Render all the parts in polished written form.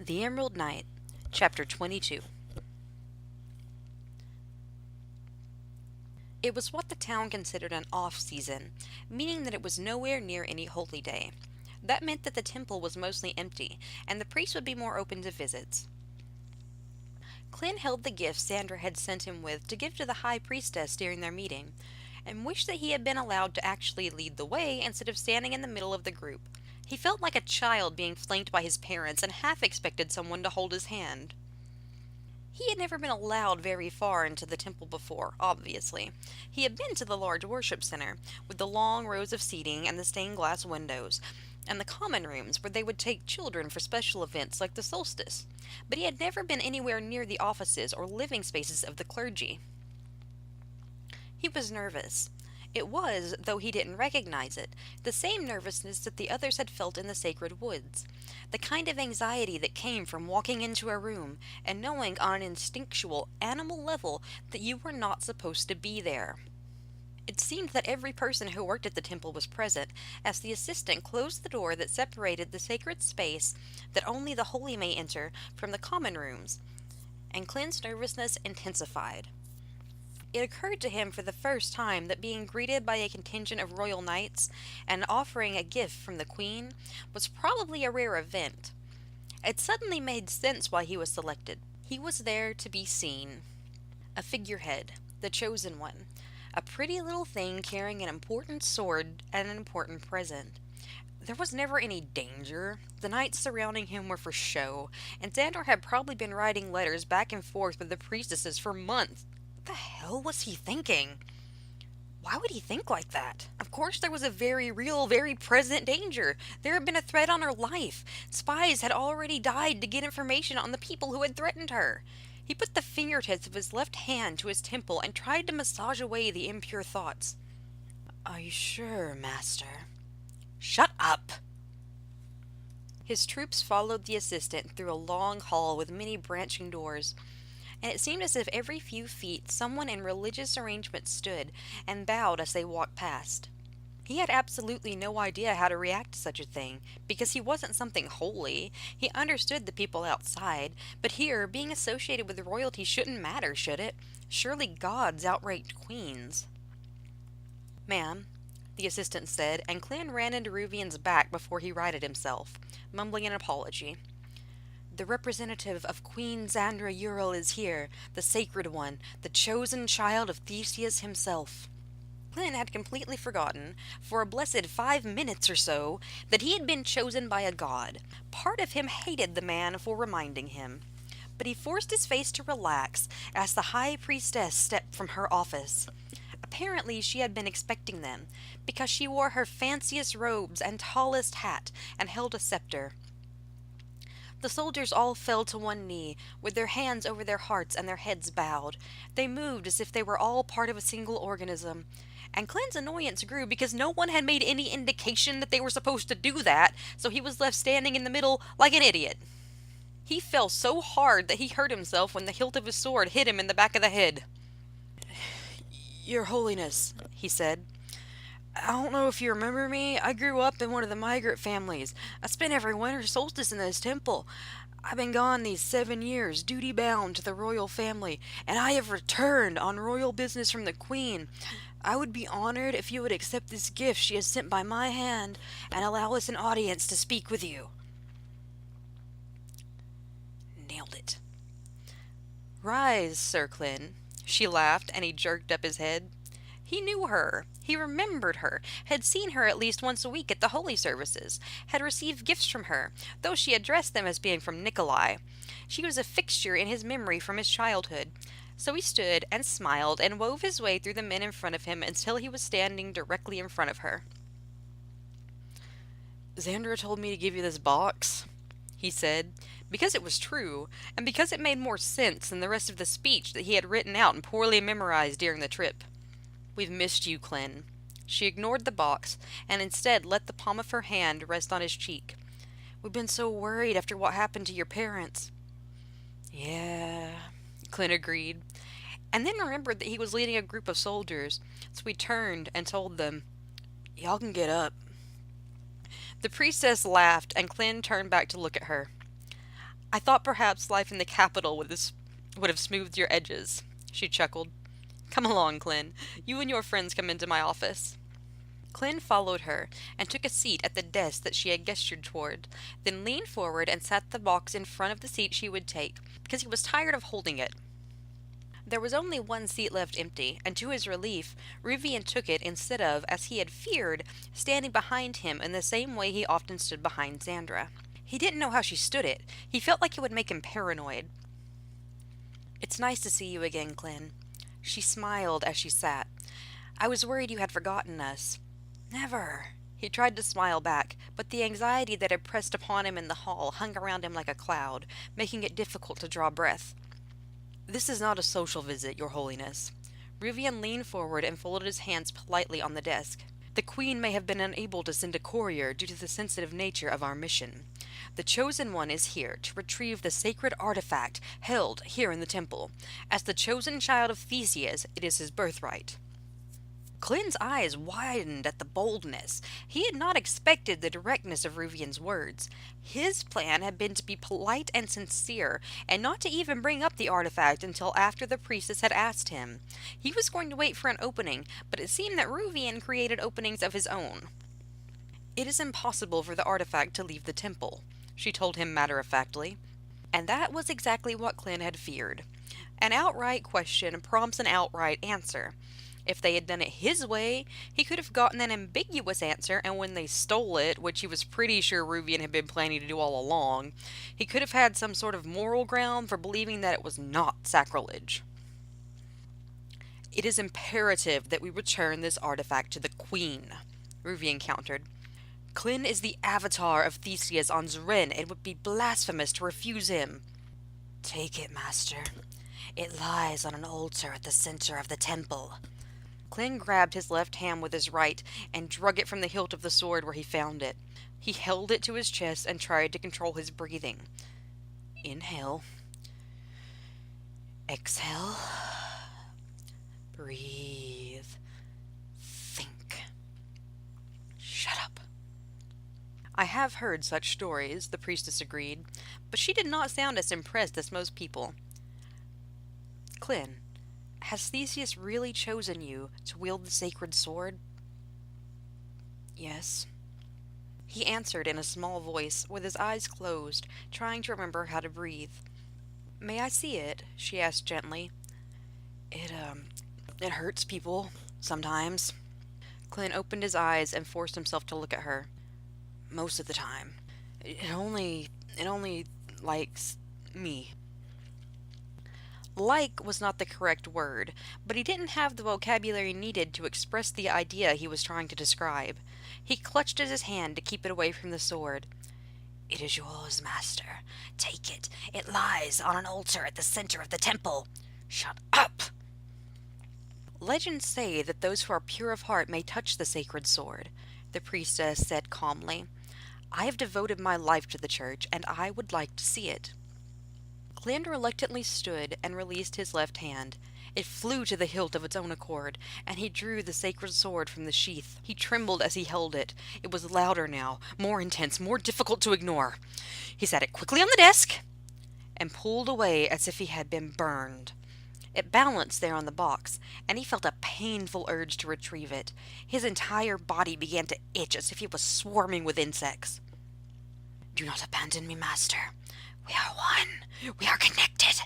The Emerald Knight, Chapter 22. It was what the town considered an off-season, meaning that it was nowhere near any holy day. That meant that the temple was mostly empty, and the priest would be more open to visits. Clint held the gift Sandra had sent him with to give to the high priestess during their meeting, and wished that he had been allowed to actually lead the way instead of standing in the middle of the group. He felt like a child being flanked by his parents and half expected someone to hold his hand. He had never been allowed very far into the temple before, obviously. He had been to the large worship center, with the long rows of seating and the stained glass windows, and the common rooms where they would take children for special events like the solstice. But he had never been anywhere near the offices or living spaces of the clergy. He was nervous. It was, though he didn't recognize it, the same nervousness that the others had felt in the sacred woods. The kind of anxiety that came from walking into a room and knowing on an instinctual, animal level that you were not supposed to be there. It seemed that every person who worked at the temple was present, as the assistant closed the door that separated the sacred space that only the holy may enter from the common rooms, and Clint's nervousness intensified. It occurred to him for the first time that being greeted by a contingent of royal knights and offering a gift from the queen was probably a rare event. It suddenly made sense why he was selected. He was there to be seen. A figurehead, the chosen one, a pretty little thing carrying an important sword and an important present. There was never any danger. The knights surrounding him were for show, and Xandar had probably been writing letters back and forth with the priestesses for months. What the hell was he thinking? Why would he think like that? Of course, there was a very real, very present danger. There had been a threat on her life. Spies had already died to get information on the people who had threatened her. He put the fingertips of his left hand to his temple and tried to massage away the impure thoughts. Are you sure, Master? Shut up! His troops followed the assistant through a long hall with many branching doors, and it seemed as if every few feet someone in religious arrangement stood and bowed as they walked past. He had absolutely no idea how to react to such a thing, because he wasn't something holy. He understood the people outside, but here, being associated with royalty shouldn't matter, should it? Surely gods outranked queens. Ma'am, the assistant said, and Clan ran into Ruvian's back before he righted himself, mumbling an apology. The representative of Queen Xandra Ural is here, the sacred one, the chosen child of Theseus himself. Clint had completely forgotten, for a blessed 5 minutes or so, that he had been chosen by a god. Part of him hated the man for reminding him. But he forced his face to relax as the high priestess stepped from her office. Apparently she had been expecting them, because she wore her fanciest robes and tallest hat and held a scepter. The soldiers all fell to one knee, with their hands over their hearts and their heads bowed. They moved as if they were all part of a single organism. And Clint's annoyance grew because no one had made any indication that they were supposed to do that, so he was left standing in the middle like an idiot. He fell so hard that he hurt himself when the hilt of his sword hit him in the back of the head. Your Holiness, he said. I don't know if you remember me. I grew up in one of the migrant families. I spent every winter solstice in this temple. I've been gone these 7 years, duty bound to the royal family, and I have returned on royal business from the Queen. I would be honored if you would accept this gift she has sent by my hand and allow us an audience to speak with you. Nailed it. Rise, Sir Clint. She laughed, and he jerked up his head. He knew her. He remembered her, had seen her at least once a week at the holy services, had received gifts from her, though she addressed them as being from Nikolai. She was a fixture in his memory from his childhood. So he stood and smiled and wove his way through the men in front of him until he was standing directly in front of her. Xandra told me to give you this box, he said, because it was true, and because it made more sense than the rest of the speech that he had written out and poorly memorized during the trip. We've missed you, Clint. She ignored the box, and instead let the palm of her hand rest on his cheek. We've been so worried after what happened to your parents. Yeah, Clint agreed, and then remembered that he was leading a group of soldiers, so he turned and told them, Y'all can get up. The priestess laughed, and Clint turned back to look at her. I thought perhaps life in the capital would have smoothed your edges, she chuckled. Come along, Clyn. You and your friends come into my office. Clyn followed her and took a seat at the desk that she had gestured toward, then leaned forward and sat the box in front of the seat she would take, because he was tired of holding it. There was only one seat left empty, and to his relief, Rivian took it instead of, as he had feared, standing behind him in the same way he often stood behind Xandra. He didn't know how she stood it. He felt like it would make him paranoid. It's nice to see you again, Clyn. She smiled as she sat. I was worried you had forgotten us. Never. He tried to smile back, but the anxiety that had pressed upon him in the hall hung around him like a cloud, making it difficult to draw breath. This is not a social visit, Your Holiness. Rivian leaned forward and folded his hands politely on the desk. The Queen may have been unable to send a courier due to the sensitive nature of our mission. The Chosen One is here to retrieve the sacred artifact held here in the temple. As the chosen child of Theseus, it is his birthright. Clyn's eyes widened at the boldness. He had not expected the directness of Rivian's words. His plan had been to be polite and sincere, and not to even bring up the artifact until after the priestess had asked him. He was going to wait for an opening, but it seemed that Rivian created openings of his own. It is impossible for the artifact to leave the temple, she told him matter-of-factly. And that was exactly what Clyn had feared. An outright question prompts an outright answer. If they had done it his way, he could have gotten an ambiguous answer, and when they stole it, which he was pretty sure Rivian had been planning to do all along, he could have had some sort of moral ground for believing that it was not sacrilege. It is imperative that we return this artifact to the Queen, Rivian countered. Clyn is the avatar of Theseus on Zren. It would be blasphemous to refuse him. Take it, Master. It lies on an altar at the center of the temple. Clyn grabbed his left hand with his right and drug it from the hilt of the sword where he found it. He held it to his chest and tried to control his breathing. Inhale. Exhale. Breathe. Think. Shut up. I have heard such stories, the priestess agreed, but she did not sound as impressed as most people. Clyn, has Theseus really chosen you to wield the sacred sword? Yes. He answered in a small voice, with his eyes closed, trying to remember how to breathe. May I see it? She asked gently. It hurts people, sometimes. Clyn opened his eyes and forced himself to look at her. Most of the time. It only likes me. Like was not the correct word, but he didn't have the vocabulary needed to express the idea he was trying to describe. He clutched at his hand to keep it away from the sword. It is yours, Master. Take it. It lies on an altar at the center of the temple. Shut up! Legends say that those who are pure of heart may touch the sacred sword, the priestess said calmly. I have devoted my life to the church, and I would like to see it. Clyn reluctantly stood and released his left hand. It flew to the hilt of its own accord, and he drew the sacred sword from the sheath. He trembled as he held it. It was louder now, more intense, more difficult to ignore. He set it quickly on the desk and pulled away as if he had been burned. It balanced there on the box, and he felt a painful urge to retrieve it. His entire body began to itch as if he was swarming with insects. Do not abandon me, Master. We are one. We are connected.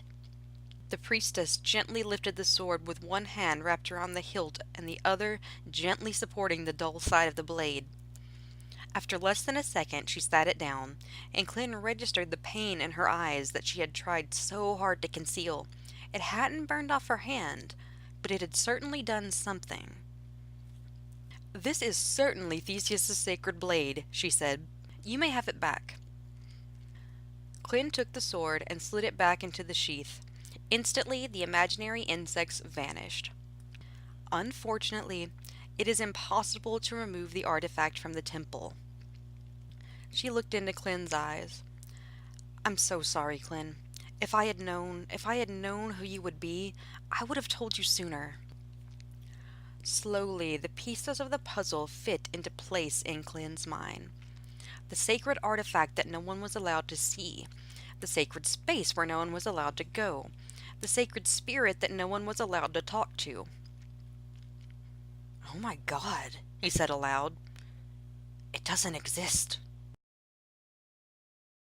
The priestess gently lifted the sword with one hand wrapped around the hilt and the other gently supporting the dull side of the blade. After less than a second, she sat it down, and Clyn registered the pain in her eyes that she had tried so hard to conceal. It hadn't burned off her hand, but it had certainly done something. This is certainly Theseus' sacred blade, she said. You may have it back. Clyn took the sword and slid it back into the sheath. Instantly, the imaginary insects vanished. Unfortunately, it is impossible to remove the artifact from the temple. She looked into Clyn's eyes. I'm so sorry, Clyn. If I had known who you would be, I would have told you sooner. Slowly, the pieces of the puzzle fit into place in Clyn's mind. The sacred artifact that no one was allowed to see. the sacred space where no one was allowed to go, the sacred spirit that no one was allowed to talk to. "Oh my God," he said aloud. "It doesn't exist."